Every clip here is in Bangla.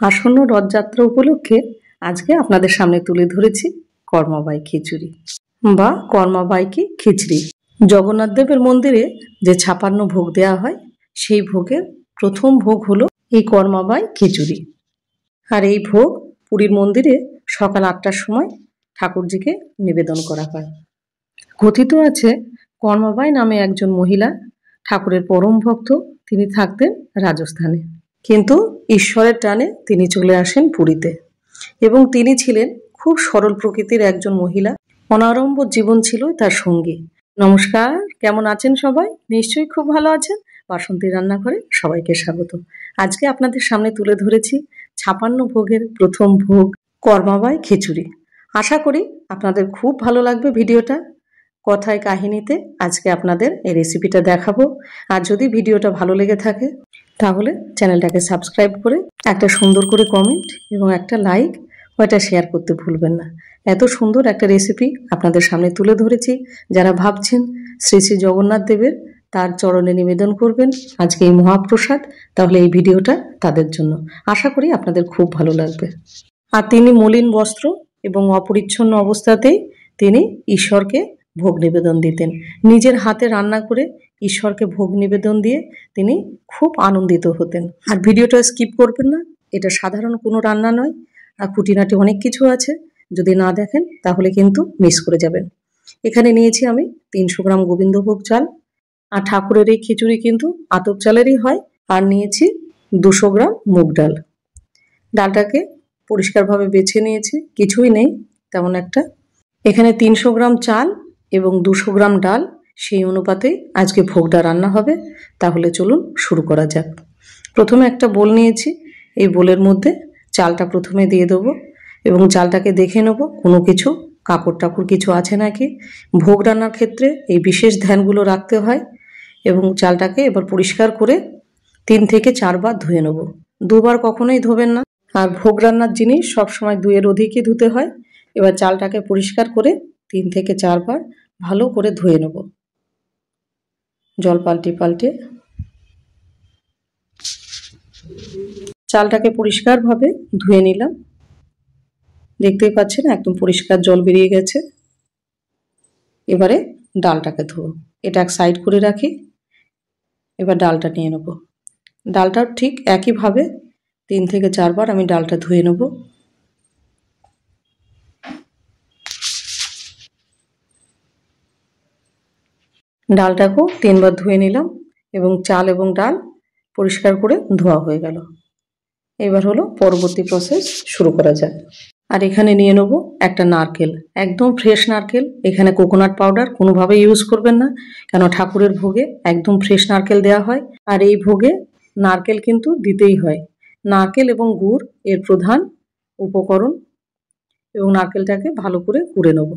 আসন্ন রথযাত্রা উপলক্ষে আজকে আপনাদের সামনে তুলে ধরেছি কর্মাবাই খিচুড়ি বা কর্মাবাইকি খিচড়ি। জগন্নাথ দেবের মন্দিরে যে 56 ভোগ দেওয়া হয় সেই ভোগের প্রথম ভোগ হলো এই কর্মাবাই খিচুড়ি। আর এই ভোগ পুরীর মন্দিরে সকাল 8টার সময় ঠাকুরজিকে নিবেদন করা হয়। কথিত আছে কর্মাবাই নামে একজন মহিলা ঠাকুরের পরম ভক্ত, তিনি থাকতেন রাজস্থানে, কিন্তু ঈশ্বরের টানে তিনি চলে আসেন পুরীতে এবং তিনি ছিলেন খুব সরল প্রকৃতির একজন মহিলা। অনাড়ম্বর জীবন ছিল তার সঙ্গী। নমস্কার, কেমন আছেন সবাই? নিশ্চয়ই খুব ভালো আছেন। বাসন্তী রান্নাঘরে সবাইকে স্বাগত। আজকে আপনাদের সামনে তুলে ধরেছি 56 ভোগের প্রথম ভোগ কর্মাবাই খিচুড়ি। আশা করি আপনাদের খুব ভালো লাগবে ভিডিওটা। কথায় কাহিনীতে আজকে আপনাদের এই রেসিপিটা দেখাবো। আর যদি ভিডিওটা ভালো লেগে থাকে তাহলে চ্যানেলটাকে সাবস্ক্রাইব করে একটা সুন্দর করে কমেন্ট এবং একটা লাইক ওটা শেয়ার করতে ভুলবেন না। এত সুন্দর একটা রেসিপি আপনাদের সামনে তুলে ধরেছি। যারা ভাবছেন শ্রী শ্রী জগন্নাথ দেবের তার চরণে নিবেদন করবেন আজকে এই মহাপ্রসাদ, তাহলে এই ভিডিওটা তাদের জন্য। আশা করি আপনাদের খুব ভালো লাগবে। আর তিনি মলিন বস্ত্র এবং অপরিচ্ছন্ন অবস্থাতেই তিনি ঈশ্বরকে ভোগ নিবেদন দিতেন। নিজের হাতে রান্না করে ঈশ্বরকে ভোগ নিবেদন দিয়ে তিনি খুব আনন্দিত হতেন। আর ভিডিওটা স্কিপ করবেন না, এটা সাধারণ কোনো রান্না নয়, আর খুঁটিনাটি অনেক কিছু আছে, যদি না দেখেন তাহলে কিন্তু মিস করে যাবেন। এখানে নিয়েছি আমি 300 গ্রাম গোবিন্দভোগ চাল, আর ঠাকুরের এই খিচুড়ি কিন্তু আতপ চালেরই হয়। আর নিয়েছি 200 গ্রাম মুগ ডাল। ডালটাকে পরিষ্কারভাবে বেছে নিয়েছি, কিছুই নেই তেমন একটা। এখানে 300 গ্রাম চাল এবং 200 গ্রাম ডাল, সেই অনুপাতে আজকে ভোগটা রান্না হবে। তাহলে চলুন শুরু করা যাক। প্রথমে একটা বোল নিয়েছি, এই বোলের মধ্যে চালটা প্রথমে দিয়ে দেবো এবং চালটাকে দেখে নেব কোনো কিছু কাপড় টাপড় কিছু আছে নাকি। ভোগ রান্নার ক্ষেত্রে এই বিশেষ ধ্যানগুলো রাখতে হয়। এবং চালটাকে এবার পরিষ্কার করে 3 থেকে 4 বার ধুয়ে নেব। 2 বার কখনোই ধোবেন না, আর ভোগ রান্নার জিনিস সবসময় 2 এর অধিকই ধুতে হয়। এবার চালটাকে পরিষ্কার করে 3 থেকে 4 বার ভালো করে ধুয়ে নেব, জল পাল্টে পাল্টে। চালটাকে পরিষ্কারভাবে ধুয়ে নিলাম, দেখতেই পাচ্ছেন একদম পরিষ্কার জল বেরিয়ে গেছে। এবারে ডালটাকে ধোবো, এটা এক সাইড করে রাখি। এবার ডালটা নিয়ে নেব। ডালটা ঠিক একইভাবে 3 থেকে 4 বার আমি ডালটা ধুয়ে নেব। ডালটাকেও 3 বার ধুয়ে নিলাম এবং চাল এবং ডাল পরিষ্কার করে ধোয়া হয়ে গেল। এবার হলো পরবর্তী প্রসেস, শুরু করা যাক। আর এখানে নিয়ে নেব একটা নারকেল, একদম ফ্রেশ নারকেল। এখানে কোকোনাট পাউডার কোনোভাবে ইউজ করবেন না, কেন ঠাকুরের ভোগে একদম ফ্রেশ নারকেল দেওয়া হয়। আর এই ভোগে নারকেল কিন্তু দিতেই হয়। নারকেল এবং গুড় এর প্রধান উপকরণ। এবং নারকেলটাকে ভালো করে কুড়ে নেব।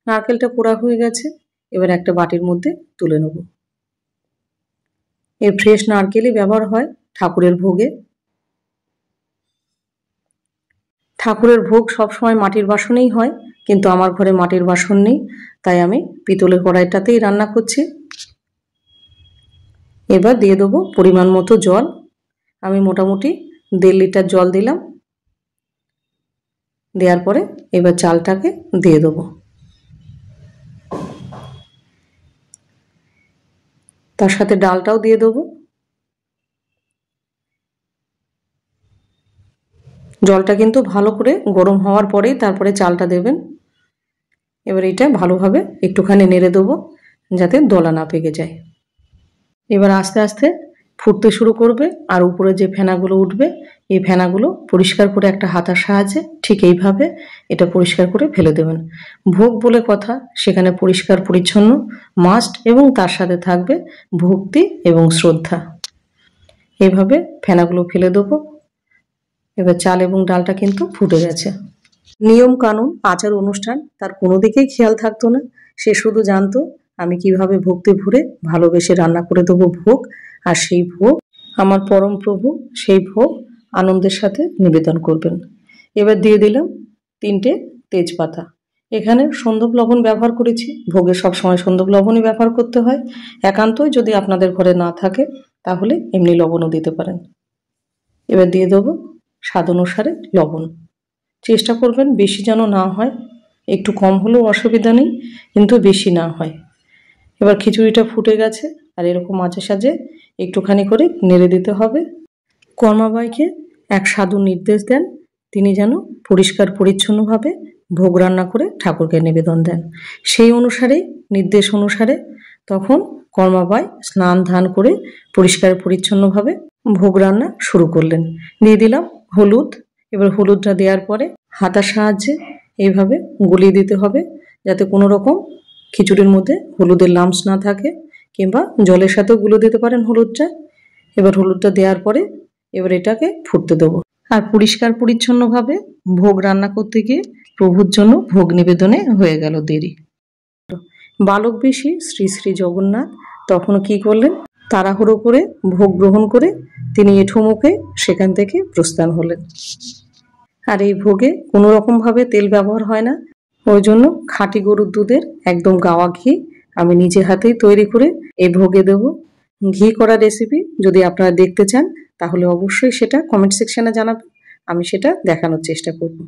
নারকেলটা কোড়া হয়ে গেছে, এবার একটা বাটির মধ্যে তুলে নেব। এই ফ্রেশ নারকেলই ব্যবহার হয় ঠাকুরের ভোগে। ঠাকুরের ভোগ সবসময় মাটির বাসনেই হয়, কিন্তু আমার ঘরে মাটির বাসন নেই, তাই আমি পিতলের কড়াইটাতেই রান্না করছি। এবার দিয়ে দেবো পরিমাণ মতো জল। আমি মোটামুটি 1.5 লিটার জল দিলাম। দেওয়ার পরে এবার চালটাকে দিয়ে দেবো। তার সাথে ডালটাও দিয়ে দেবো। জলটা কিন্তু ভালো করে গরম হওয়ার পরেই তারপরে চালটা দেবেন। এবার এটা ভালোভাবে একটুখানি নেড়ে দেবো যাতে দলা না পেকে যায়। এবার আস্তে আস্তে ফুটতে শুরু করবে, আর উপরে যে ফেনাগুলো উঠবে এই ফেনাগুলো পরিষ্কার করে একটা হাতার সাহায্যে ঠিক এইভাবে এটা পরিষ্কার করে ফেলে দেবেন। ভোগ বলে কথা, সেখানে পরিষ্কার পরিচ্ছন্ন মাস্ট, এবং তার সাথে থাকবে ভক্তি এবং শ্রদ্ধা। এইভাবে ফেনাগুলো ফেলে দেবো। এবার চাল এবং ডালটা কিন্তু ফুটে গেছে। নিয়ম কানুন আচার অনুষ্ঠান তার কোনো দিকেই খেয়াল থাকতো না। সে শুধু জানতো আমি কিভাবে ভক্তি ভরে ভালোবেসে রান্না করে দেবো ভোগ, আর সেই ভোগ আমার পরম প্রভু সেই ভোগ আনন্দের সাথে নিবেদন করবেন। এবার দিয়ে দিলাম 3টে তেজপাতা। এখানে সন্দব লবণ ব্যবহার করেছি, ভোগে সবসময় সন্দব লবণই ব্যবহার করতে হয়। একান্তই যদি আপনাদের ঘরে না থাকে তাহলে এমনি লবণও দিতে পারেন। এবার দিয়ে দেবো স্বাদ অনুসারে লবণ। চেষ্টা করবেন বেশি যেন না হয়, একটু কম হলেও অসুবিধা নেই, কিন্তু বেশি না হয়। এবার খিচুড়িটা ফুটে গেছে, আর এরকম মাঝে সাঝে একটুখানি করে নেড়ে দিতে হবে। কর্মাবাইকে এক সাধু নির্দেশ দেন, তিনি যেন পরিষ্কার পরিচ্ছন্নভাবে ভোগ রান্না করে ঠাকুরকে নিবেদন দেন। সেই অনুসারে, নির্দেশ অনুসারে তখন কর্মাবাই স্নান ধান করে পরিষ্কার পরিচ্ছন্নভাবে ভোগ রান্না শুরু করলেন। দিয়ে দিলাম হলুদ। এবার হলুদটা দেওয়ার পরে হাতার সাহায্যে এইভাবে গলিয়ে দিতে হবে, যাতে কোনো রকম খিচুড়ির মধ্যে হলুদের লাম্পস না থাকে, কিংবা জলের সাথেও গুলে দিতে পারেন হলুদটা। এবার হলুদটা দেওয়ার পরে এবার এটাকে ফুটতে দেবো। আর পরিষ্কার পরিচ্ছন্নভাবে ভোগ রান্না করতে গিয়ে প্রভুর জন্য ভোগ নিবেদনে হয়ে গেল দেরি। বালক বেশি শ্রী শ্রী জগন্নাথ তখন কি করলেন, তাড়াহুড়ো করে ভোগ গ্রহণ করে তিনি এঠোমুখে সেখান থেকে প্রস্থান হলেন। আর এই ভোগে কোনো রকম ভাবে তেল ব্যবহার হয় না, ওই জন্য খাঁটি গরুর দুধের একদম গাওয়া ঘি আমি নিজে হাতেই তৈরি করে এই ভোগে দেব। ঘি করা রেসিপি যদি আপনারা দেখতে চান তাহলে অবশ্যই সেটা কমেন্ট সেকশনে জানাবেন, আমি সেটা দেখানোর চেষ্টা করব।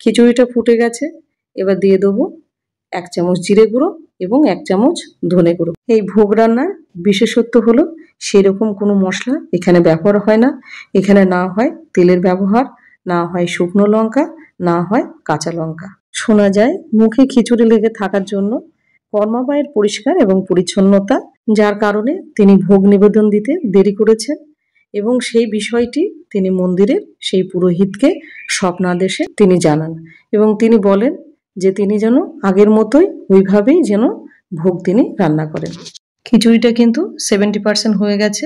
খিচুড়িটা ফুটে গেছে, এবার দিয়ে দেবো 1 চামচ জিরে গুঁড়ো এবং 1 চামচ ধনে গুঁড়ো। এই ভোগ রান্নার বিশেষত্ব হলো সেরকম কোনো মশলা এখানে ব্যবহার হয় না। এখানে না হয় তেলের ব্যবহার, না হয় শুকনো লঙ্কা, না হয় কাঁচা লঙ্কা। শোনা যায় মুখে খিচুড়ি লেগে থাকার জন্য কর্মাবাইয়ের পরিষ্কার এবং পরিচ্ছন্নতা, যার কারণে তিনি ভোগ নিবেদন দিতে দেরি করেছেন, এবং সেই বিষয়টি তিনি মন্দিরের সেই পুরোহিতকে স্বপ্নাদেশে তিনি জানান, এবং তিনি বলেন যে তিনি যেন আগের মতোই ওইভাবেই যেন ভোগ তিনি রান্না করেন। খিচুড়িটা কিন্তু 70% হয়ে গেছে।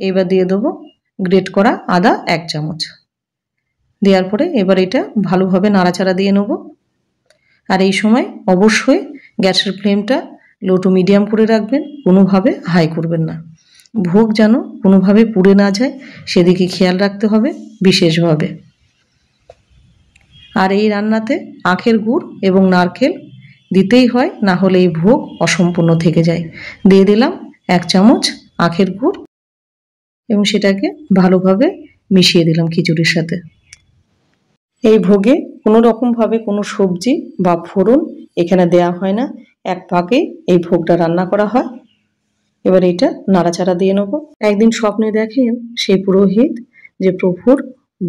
এবার দিয়ে দেবো গ্রেট করা আদা 1 চামচ। দেওয়ার পরে এবার এটা ভালোভাবে নাড়াচাড়া দিয়ে নেব। আর এই সময় অবশ্যই গ্যাসের ফ্লেমটা লো টু মিডিয়াম করে রাখবেন, কোনোভাবে হাই করবেন না। ভোগ যেন কোনোভাবে পুড়ে না যায় সেদিকে খেয়াল রাখতে হবে বিশেষভাবে। আর এই রান্নাতে আখের গুড় এবং নারকেল দিতেই হয়, না হলে এই ভোগ অসম্পূর্ণ থেকে যায়। দিয়ে দিলাম 1 চামচ আখের গুড় এবং সেটাকে ভালোভাবে মিশিয়ে দিলাম খিচুড়ির সাথে। এই ভোগে কোনো রকমভাবে কোনো সবজি বা ফোড়ন এখানে দেয়া হয় না, এক পাকে এই ভোগটা রান্না করা হয়। এবার এটা নাড়াচাড়া দিয়ে নেব। একদিন স্বপ্নে দেখেন সেই পুরোহিত যে প্রভুর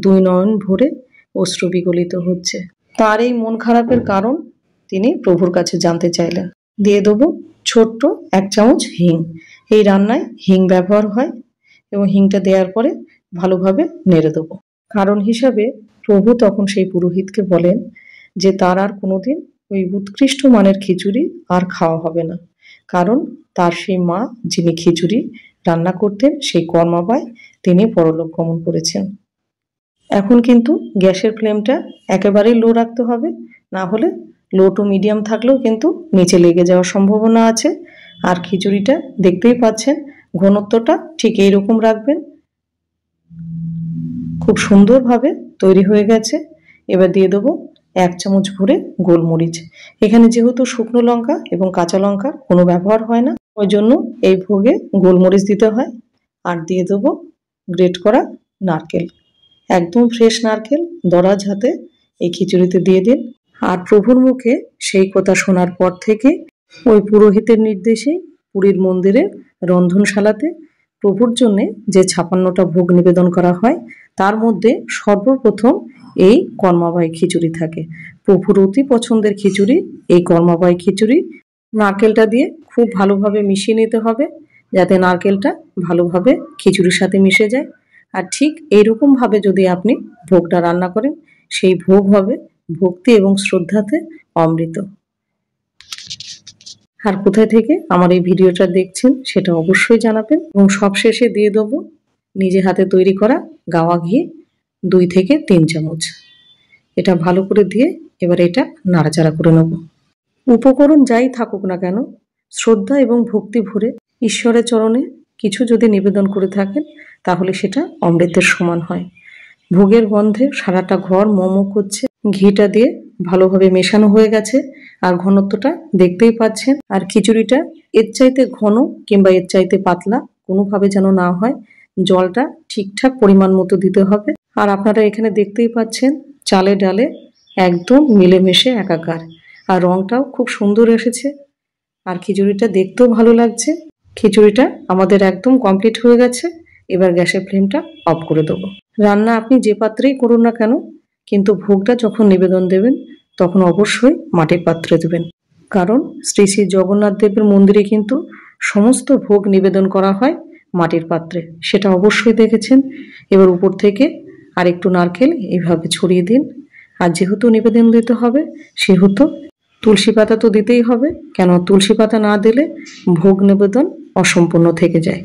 2 নয়ন ভরে অশ্রু বিগলিত হচ্ছে। তার এই মন খারাপের কারণ তিনি প্রভুর কাছে জানতে চাইলেন। দিয়ে দেবো ছোট্ট 1 চামচ হিং। এই রান্নায় হিং ব্যবহার হয়, এবং হিংটা দেওয়ার পরে ভালোভাবে নেড়ে দেবো। কারণ হিসাবে প্রভু তখন সেই পুরোহিতকে বলেন যে তার আর কোনোদিন ওই উৎকৃষ্ট মানের খিচুড়ি আর খাওয়া হবে না, কারণ তার সেই মা যিনি খিচুড়ি রান্না করতেন সেই কর্মাবাই তিনি পরলোক গমন করেছেন। এখন কিন্তু গ্যাসের ফ্লেমটা একেবারেই লো রাখতে হবে, না হলে লো টু মিডিয়াম থাকলেও কিন্তু নিচে লেগে যাওয়ার সম্ভাবনা আছে। আর খিচুড়িটা দেখতেই পাচ্ছেন ঘনত্বটা ঠিক এইরকম রাখবেন। খুব সুন্দরভাবে তৈরি হয়ে গেছে। এবার দিয়ে দেবো 1 চামচ ভরে গোলমরিচ। এখানে যেহেতু শুকনো লঙ্কা এবং কাঁচা লঙ্কার কোনো ব্যবহার হয় না, ওই জন্য এই ভোগে গোলমরিচ দিতে হয়। আর দিয়ে দেবো গ্রেট করা নারকেল, একদম ফ্রেশ নারকেল দরাজ হাতে এই খিচুড়িতে দিয়ে দিন। আর প্রভুর মুখে সেই কথা শোনার পর থেকে ওই পুরোহিতের নির্দেশে পুরীর মন্দিরের রন্ধনশালাতে প্রভুর জন্যে যে 56টা ভোগ নিবেদন করা হয়, তার মধ্যে সর্বপ্রথম এই কর্মাবাই খিচুড়ি থাকে। প্রভুর অতি পছন্দের খিচুড়ি এই কর্মাবাই খিচুড়ি। নারকেলটা দিয়ে খুব ভালোভাবে মিশিয়ে নিতে হবে, যাতে নারকেলটা ভালোভাবে খিচুড়ির সাথে মিশে যায়। আর ঠিক এইরকমভাবে যদি আপনি ভোগটা রান্না করেন, সেই ভোগ হবে ভক্তি এবং শ্রদ্ধাতে অমৃত। আর কোথায় থেকে আমার এই ভিডিওটা দেখছেন সেটা অবশ্যই জানাবেন। এবং সবশেষে দিয়ে দেবো নিজে হাতে তৈরি করা গাওয়া ঘি 2 থেকে 3 চামচ। এটা ভালো করে দিয়ে এবার এটা নাড়াচাড়া করে নেব। উপকরণ যাই থাকুক না কেন, শ্রদ্ধা এবং ভক্তি ভরে ঈশ্বরের চরণে কিছু যদি নিবেদন করে থাকেন তাহলে সেটা অমৃতের সমান হয়। ভোগের গন্ধে সারাটা ঘর মম করছে। ঘিটা দিয়ে ভালোভাবে মেশানো হয়ে গেছে, আর ঘনত্বটা দেখতেই পাচ্ছেন। আর খিচুড়িটা এর চাইতে ঘন কিংবা এর চাইতে পাতলা কোনোভাবে যেন না হয়, জলটা ঠিকঠাক পরিমাণ মতো দিতে হবে। আর আপনারা এখানে দেখতেই পাচ্ছেন চালে ডালে একদম মিলেমিশে একাকার, আর রংটাও খুব সুন্দর এসেছে, আর খিচুড়িটা দেখতেও ভালো লাগছে। খিচুড়িটা আমাদের একদম কমপ্লিট হয়ে গেছে। এবার গ্যাসের ফ্লেমটা অফ করে দেবো। রান্না আপনি যে পাত্রেই করুন না কেন, কিন্তু ভোগটা যখন নিবেদন দেবেন তখন অবশ্যই মাটির পাত্রে দেবেন, কারণ শ্রী শ্রী জগন্নাথ দেবের মন্দিরে কিন্তু সমস্ত ভোগ নিবেদন করা হয় মাটির পাত্রে, সেটা অবশ্যই দেখেছেন। এবার উপর থেকে আর একটু নারকেল এইভাবে ছড়িয়ে দিন। আর যেহেতু নিবেদন দিতে হবে সেহেতু তুলসী পাতা তো দিতেই হবে, কেন তুলসী পাতা না দিলে ভোগ নিবেদন অসম্পূর্ণ থেকে যায়।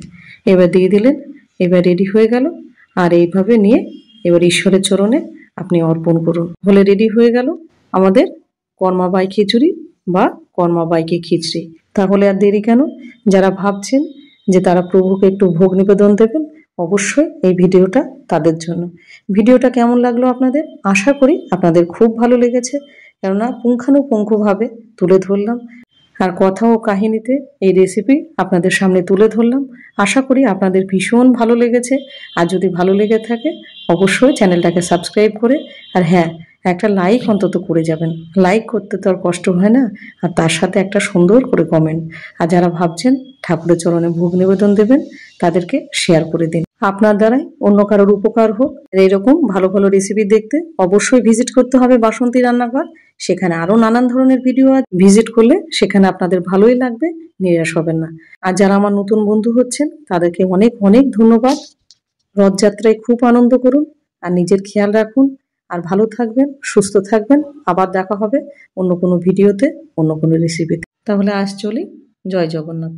এবার দিয়ে দিলেন, এবার রেডি হয়ে গেল। আর এইভাবে নিয়ে এবার ঈশ্বরের চরণে আপনি অর্পণ করুন, হলে রেডি হয়ে গেল আমাদের কর্মাবাই খিচুড়ি বা কর্মাবাইকে খিচড়ি। তাহলে আর দেরি কেন, যারা ভাবছেন যে তারা প্রভুকে একটু ভোগ নিবেদন দেবেন, অবশ্যই এই ভিডিওটা তাদের জন্য। ভিডিওটা কেমন লাগলো আপনাদের? আশা করি আপনাদের খুব ভালো লেগেছে, কেননা পুঙ্খানুপুঙ্খভাবে তুলে ধরলাম, আর কথা ও কাহিনীতে এই রেসিপি আপনাদের সামনে তুলে ধরলাম। আশা করি আপনাদের ভীষণ ভালো লেগেছে। আর যদি ভালো লেগে থাকে অবশ্যই চ্যানেলটাকে সাবস্ক্রাইব করে, আর হ্যাঁ, একটা লাইক অন্তত করে যাবেন। লাইক করতে তো আর কষ্ট হয় না, আর তার সাথে একটা সুন্দর করে কমেন্ট। আর যারা ভাবছেন ঠাকুরের চরণে ভোগ নিবেদন দেবেন তাদেরকে শেয়ার করে দিন। আপনার দ্বারাই অন্য কারোর উপকার হোক। এইরকম ভালো ভালো রেসিপি দেখতে অবশ্যই ভিজিট করতে হবে বাসন্তী রান্নাঘর। সেখানে আরো নানান ধরনের ভিডিও ভিজিট করলে সেখানে আপনাদের ভালোই লাগবে, নিরাশ হবেন না। আর যারা আমার নতুন বন্ধু হচ্ছেন তাদেরকে অনেক অনেক ধন্যবাদ। রথযাত্রায় খুব আনন্দ করুন, আর নিজের খেয়াল রাখুন, আর ভালো থাকবেন, সুস্থ থাকবেন। আবার দেখা হবে অন্য কোনো ভিডিওতে, অন্য কোনো রেসিপিতে। তাহলে আজ চলি। জয় জগন্নাথ।